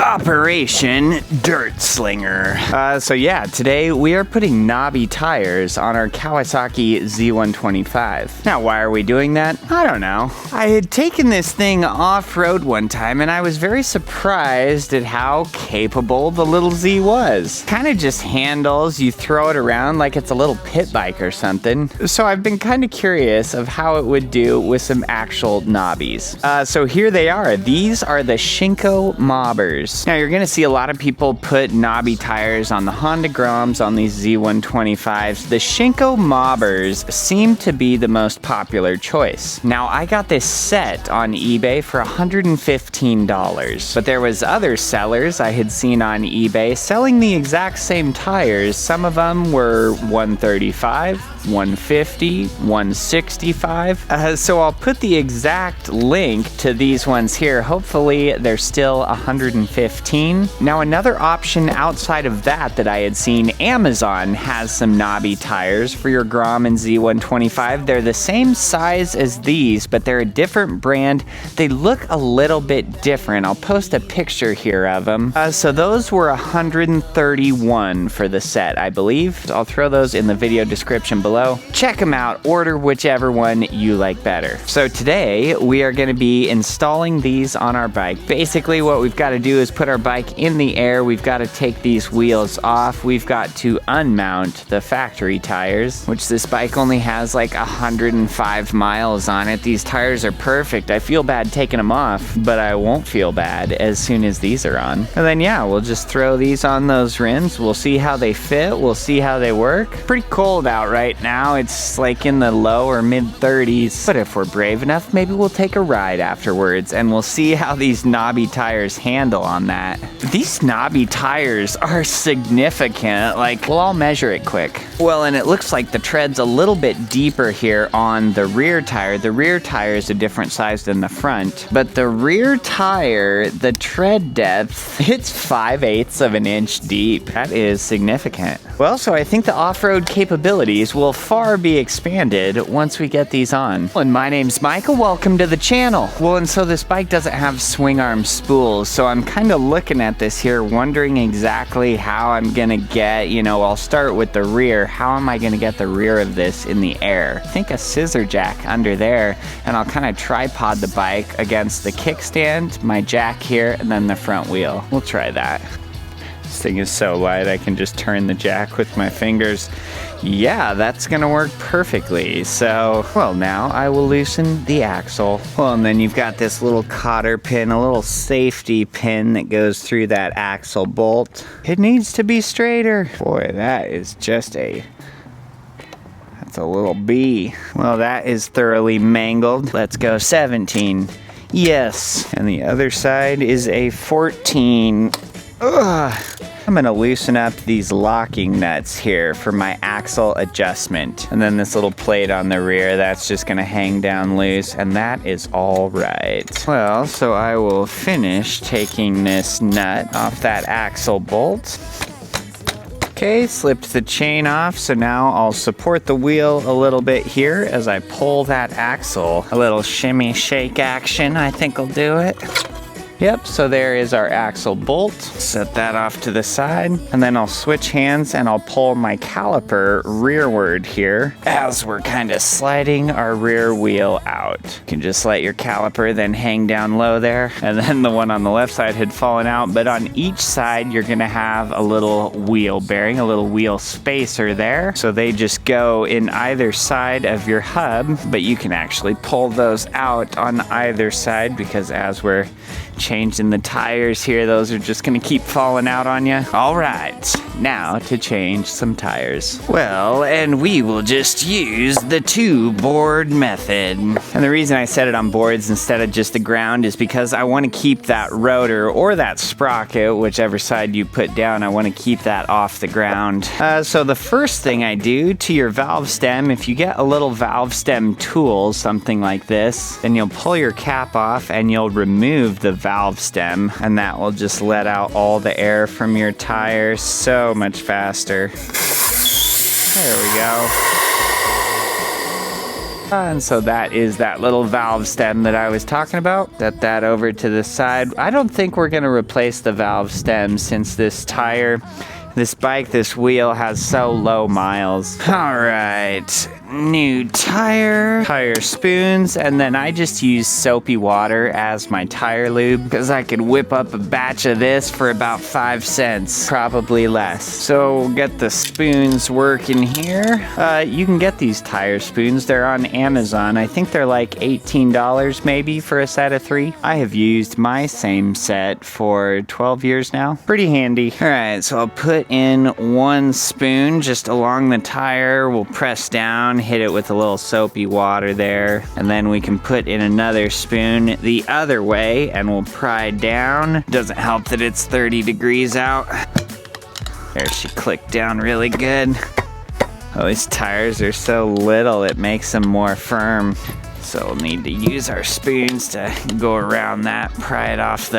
Operation Dirt Slinger. So yeah, today we are putting knobby tires on our Kawasaki Z125. Now, why are we doing that? I don't know. I had taken this thing off-road one time and I was very surprised at how capable the little Z was. Kind of just handles, you throw it around like it's a little pit bike or something. So I've been kind of curious of how it would do with some actual knobbies. So here they are. These are the Shinko Mobbers. Now you're gonna see a lot of people put knobby tires on the Honda Groms, on these Z125s. The Shinko Mobbers seem to be the most popular choice. Now I got this set on eBay for $115, but there was other sellers I had seen on eBay selling the exact same tires. Some of them were $135, $150, $165. So I'll put the exact link to these ones here. Hopefully they're still $115. Now another option outside of that I had seen, Amazon has some knobby tires for your Grom and Z125. They're the same size as these, but they're a different brand. They look a little bit different. I'll post a picture here of them. So those were $131 for the set, I believe. I'll throw those in the video description below. Check them out, order whichever one you like better. So today we are going to be installing these on our bike. Basically what we've got to do is put our bike in the air. We've got to take these wheels off. We've got to unmount the factory tires, which this bike only has like 105 miles on it. These tires are perfect. I feel bad taking them off, but I won't feel bad as soon as these are on. And then yeah, we'll just throw these on those rims. We'll see how they fit. We'll see how they work. Pretty cold out right now. It's like in the low or mid 30s, but if we're brave enough, maybe we'll take a ride afterwards and we'll see how these knobby tires handle on that. These knobby tires are significant. Like, well, I'll measure it quick. Well, and it looks like the tread's a little bit deeper here on the rear tire. The rear tire is a different size than the front, but the rear tire, the tread depth, it's 5/8 of an inch deep. That is significant. Well, so I think the off-road capabilities will far be expanded once we get these on. And my name's Michael, welcome to the channel. Well, and so this bike doesn't have swing arm spools, so I'm kind of looking at this here, wondering exactly how I'm gonna get, I'll start with the rear. How am I gonna get the rear of this in the air? I think a scissor jack under there, and I'll kind of tripod the bike against the kickstand, my jack here, and then the front wheel. We'll try that. This thing is so light, I can just turn the jack with my fingers. Yeah, that's gonna work perfectly. So, well, now I will loosen the axle. Well, and then you've got this little cotter pin, a little safety pin that goes through that axle bolt. It needs to be straighter. Boy, that is just that's a little B. Well, that is thoroughly mangled. Let's go 17. Yes. And the other side is a 14. Ugh. I'm gonna loosen up these locking nuts here for my axle adjustment. And then this little plate on the rear, that's just gonna hang down loose, and that is all right. Well, so I will finish taking this nut off that axle bolt. Okay, slipped the chain off, so now I'll support the wheel a little bit here as I pull that axle. A little shimmy shake action, I think will do it. Yep, so there is our axle bolt. Set that off to the side, and then I'll switch hands and I'll pull my caliper rearward here as we're kind of sliding our rear wheel out. You can just let your caliper then hang down low there, and then the one on the left side had fallen out, but on each side you're gonna have a little wheel bearing, a little wheel spacer there. So they just go in either side of your hub, but you can actually pull those out on either side because as we're changing the tires here, those are just gonna keep falling out on you. All right, now to change some tires. Well, and we will just use the 2-board method. And the reason I set it on boards instead of just the ground is because I want to keep that rotor or that sprocket, whichever side you put down, I want to keep that off the ground. So the first thing I do to your valve stem, if you get a little valve stem tool, something like this, then you'll pull your cap off and you'll remove the valve stem, and that will just let out all the air from your tires so much faster. There we go. And so that is that little valve stem that I was talking about. Set that over to the side. I don't think we're gonna replace the valve stem since this bike, this wheel has so low miles. All right, new tire spoons, and then I just use soapy water as my tire lube because I could whip up a batch of this for about 5 cents, probably less. So we'll get the spoons working here. You can get these tire spoons. They're on Amazon. I think they're like $18 maybe for a set of 3. I have used my same set for 12 years now. Pretty handy. All right, so I'll put in 1 spoon just along the tire. We'll press down, hit it with a little soapy water there, and then we can put in another spoon the other way and we'll pry down. Doesn't help that it's 30 degrees out. There, she clicked down really good. Oh, these tires are so little, it makes them more firm. So we'll need to use our spoons to go around that, pry it off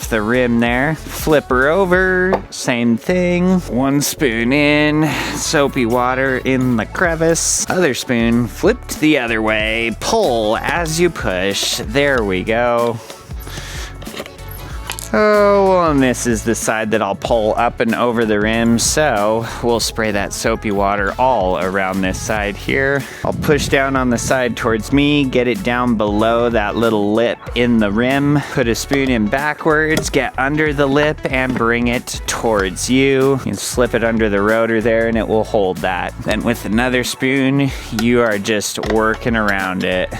the rim there. Flip her over, same thing. 1 spoon in, soapy water in the crevice. Other spoon flipped the other way. Pull as you push. There we go. Oh, well, and this is the side that I'll pull up and over the rim, so we'll spray that soapy water all around this side here. I'll push down on the side towards me, get it down below that little lip in the rim, put a spoon in backwards, get under the lip, and bring it towards you. You can slip it under the rotor there, and it will hold that. Then with another spoon, you are just working around it.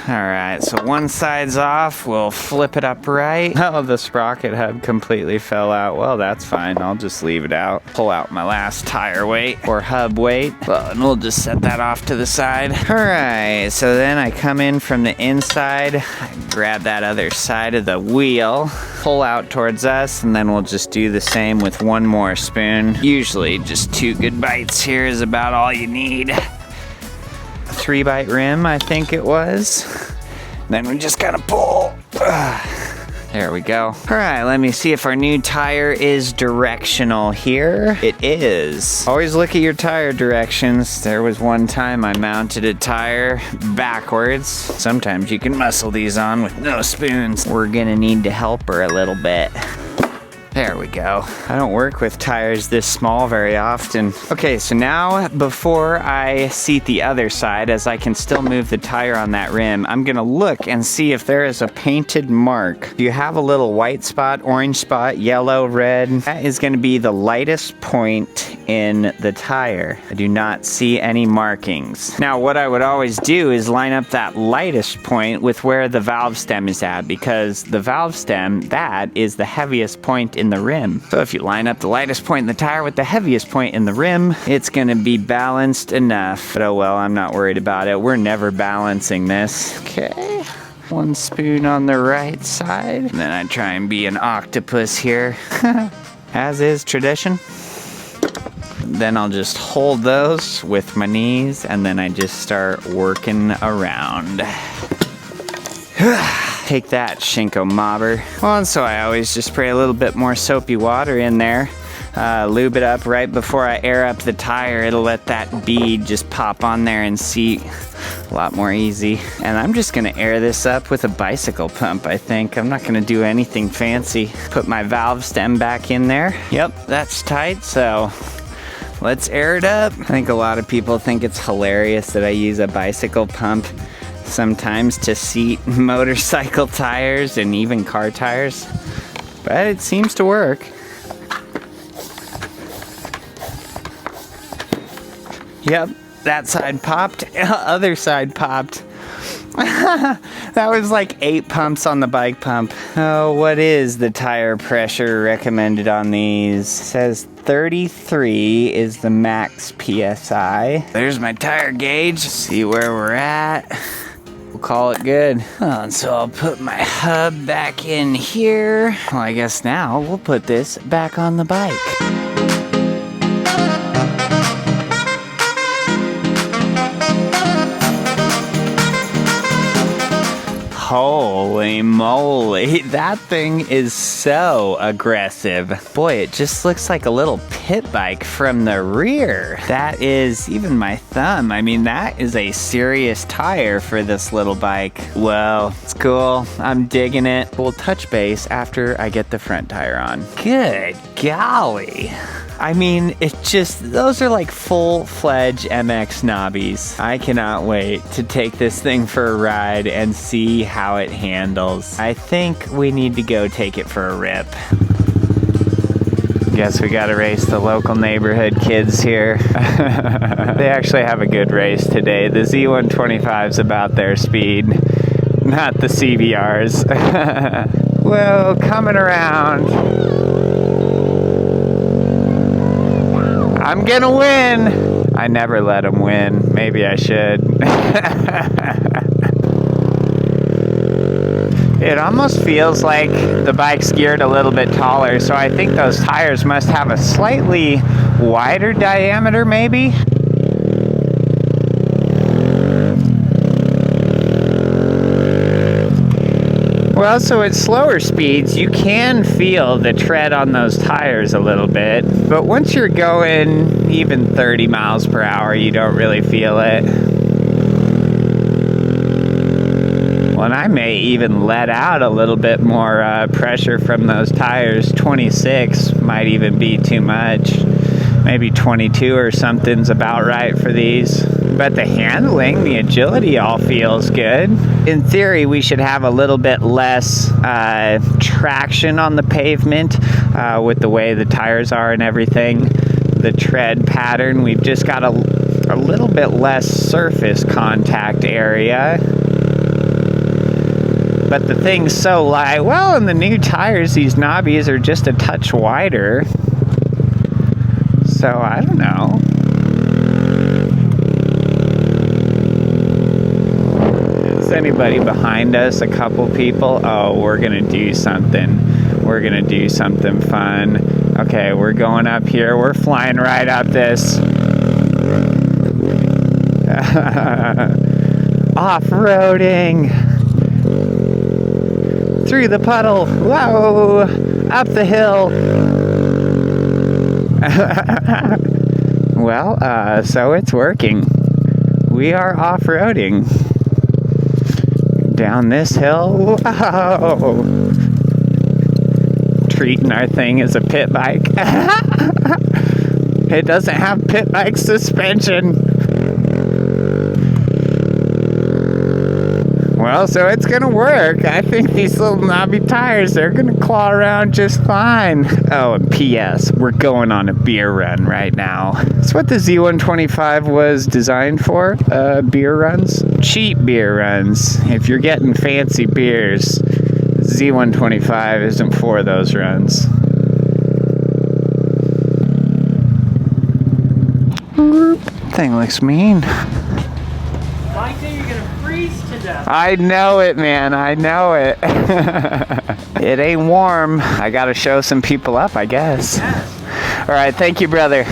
Alright, so one side's off, we'll flip it upright. Oh, the sprocket hub completely fell out. Well, that's fine, I'll just leave it out. Pull out my last tire weight, or hub weight. Well, and we'll just set that off to the side. Alright, so then I come in from the inside, I grab that other side of the wheel, pull out towards us, and then we'll just do the same with one more spoon. Usually just 2 good bites here is about all you need. 3-bite rim, I think it was. Then we just gotta pull. There we go. All right, let me see if our new tire is directional here. It is. Always look at your tire directions. There was one time I mounted a tire backwards. Sometimes you can muscle these on with no spoons. We're gonna need to help her a little bit. There we go. I don't work with tires this small very often. Okay, so now before I seat the other side, as I can still move the tire on that rim, I'm gonna look and see if there is a painted mark. If you have a little white spot, orange spot, yellow, red, that is gonna be the lightest point in the tire. I do not see any markings. Now, what I would always do is line up that lightest point with where the valve stem is at, because the valve stem, that is the heaviest point in the rim. So if you line up the lightest point in the tire with the heaviest point in the rim, it's gonna be balanced enough. But oh well, I'm not worried about it. We're never balancing this. Okay. 1 spoon on the right side. And then I try and be an octopus here. As is tradition. Then I'll just hold those with my knees, and then I just start working around. Take that, Shinko Mobber. Well, and so I always just spray a little bit more soapy water in there. Lube it up right before I air up the tire. It'll let that bead just pop on there and seat a lot more easy. And I'm just gonna air this up with a bicycle pump, I think. I'm not gonna do anything fancy. Put my valve stem back in there. Yep, that's tight, so let's air it up. I think a lot of people think it's hilarious that I use a bicycle pump sometimes to seat motorcycle tires and even car tires, but it seems to work. Yep, that side popped, other side popped. That was like 8 pumps on the bike pump. Oh, what is the tire pressure recommended on these? It says 33 is the max PSI. There's my tire gauge. See where we're at. We'll call it good. And so I'll put my hub back in here. Well, I guess now we'll put this back on the bike. Holy moly, that thing is so aggressive. Boy, it just looks like a little pit bike from the rear. That is even my thumb. I mean, that is a serious tire for this little bike. Well, it's cool. I'm digging it. We'll touch base after I get the front tire on. Good golly. I mean, those are like full-fledged MX knobbies. I cannot wait to take this thing for a ride and see how it handles. I think we need to go take it for a rip. Guess we gotta race the local neighborhood kids here. They actually have a good race today. The Z125's about their speed, not the CBRs. Whoa, coming around. I'm gonna win! I never let him win. Maybe I should. It almost feels like the bike's geared a little bit taller, so I think those tires must have a slightly wider diameter, maybe? Well, so at slower speeds, you can feel the tread on those tires a little bit, but once you're going even 30 miles per hour, you don't really feel it. Well, and I may even let out a little bit more pressure from those tires. 26 might even be too much. Maybe 22 or something's about right for these. But the handling, the agility all feels good. In theory, we should have a little bit less traction on the pavement with the way the tires are and everything. The tread pattern, we've just got a little bit less surface contact area. But the thing's so light. Well, in the new tires, these knobbies are just a touch wider. So, I don't know. Is anybody behind us? A couple people? Oh, we're gonna do something. We're gonna do something fun. Okay, we're going up here. We're flying right up this. Off-roading. Through the puddle. Whoa! Up the hill. Well, so it's working. We are off-roading. Down this hill. Whoa! Treating our thing as a pit bike. It doesn't have pit bike suspension. Well, so it's gonna work. I think these little knobby tires, they're gonna claw around just fine. Oh, and P.S., we're going on a beer run right now. That's what the Z125 was designed for, beer runs. Cheap beer runs. If you're getting fancy beers, Z125 isn't for those runs. Thing looks mean. I know it, man. I know it. It ain't warm. I gotta show some people up, I guess. Yes. All right, thank you, brother.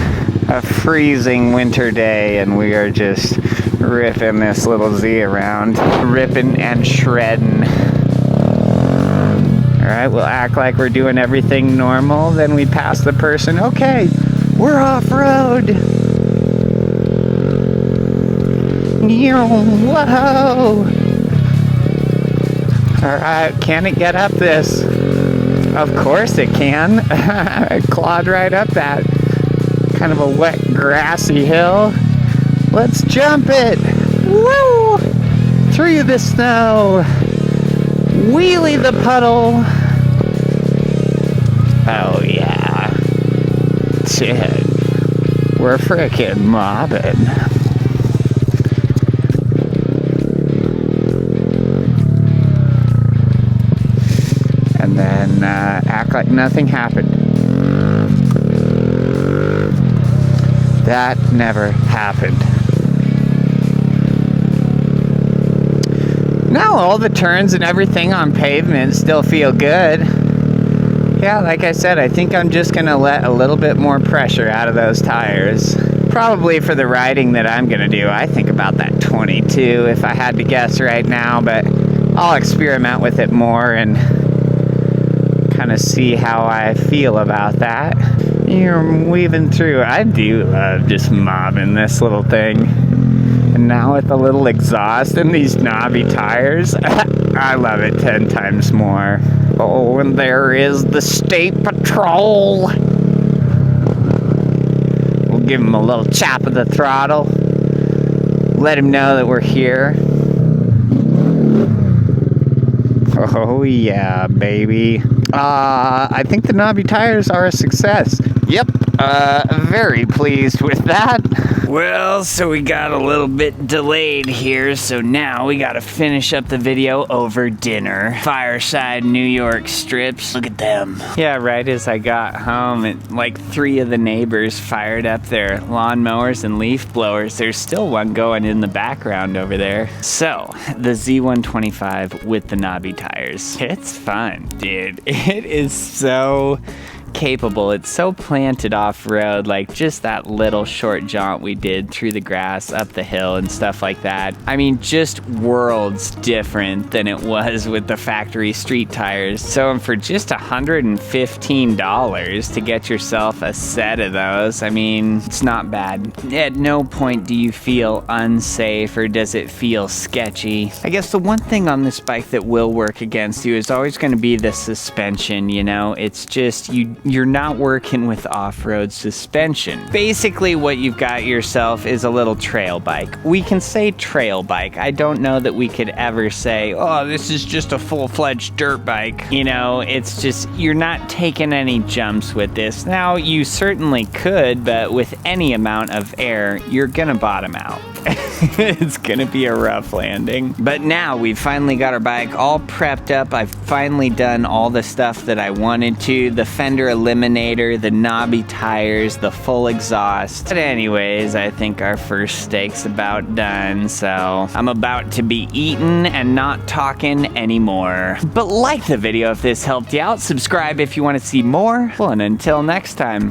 A freezing winter day, and we are just ripping this little Z around. Ripping and shredding. All right, we'll act like we're doing everything normal. Then we pass the person. Okay, we're off-road. Whoa! Alright, can it get up this? Of course it can. It clawed right up that kind of a wet, grassy hill. Let's jump it! Woo! Through the snow! Wheelie the puddle! Oh yeah. Shit. We're frickin' mobbing. And then act like nothing happened. That never happened. Now all the turns and everything on pavement still feel good. Yeah, like I said, I think I'm just gonna let a little bit more pressure out of those tires. Probably for the riding that I'm gonna do. I think about that 22 if I had to guess right now, but I'll experiment with it more and kind of see how I feel about that. You're weaving through. I do love just mobbing this little thing. And now with a little exhaust and these knobby tires, I love it 10 times more. Oh, and there is the State Patrol. We'll give him a little chop of the throttle. Let him know that we're here. Oh yeah, baby. I think the knobby tires are a success. Yep, very pleased with that. Well, so we got a little bit delayed here, so now we gotta finish up the video over dinner. Fireside New York strips, look at them. Yeah, right as I got home, like 3 of the neighbors fired up their lawnmowers and leaf blowers. There's still one going in the background over there. So, the Z125 with the knobby tires. It's fun, dude. It is so capable. It's so planted off-road, like just that little short jaunt we did through the grass, up the hill and stuff like that. I mean, just worlds different than it was with the factory street tires. So for just $115 to get yourself a set of those, I mean, it's not bad. At no point do you feel unsafe or does it feel sketchy. I guess the one thing on this bike that will work against you is always going to be the suspension, you know? It's just, you're not working with off-road suspension. Basically what you've got yourself is a little trail bike. We can say trail bike. I don't know that we could ever say, oh, this is just a full-fledged dirt bike. You know, it's just, you're not taking any jumps with this. Now, you certainly could, but with any amount of air, you're gonna bottom out. It's gonna be a rough landing. But now we've finally got our bike all prepped up. I've finally done all the stuff that I wanted to. The fender eliminator, the knobby tires, the full exhaust. But anyways, I think our first steak's about done, so I'm about to be eating and not talking anymore. But like the video if this helped you out, subscribe if you want to see more. Well, and until next time.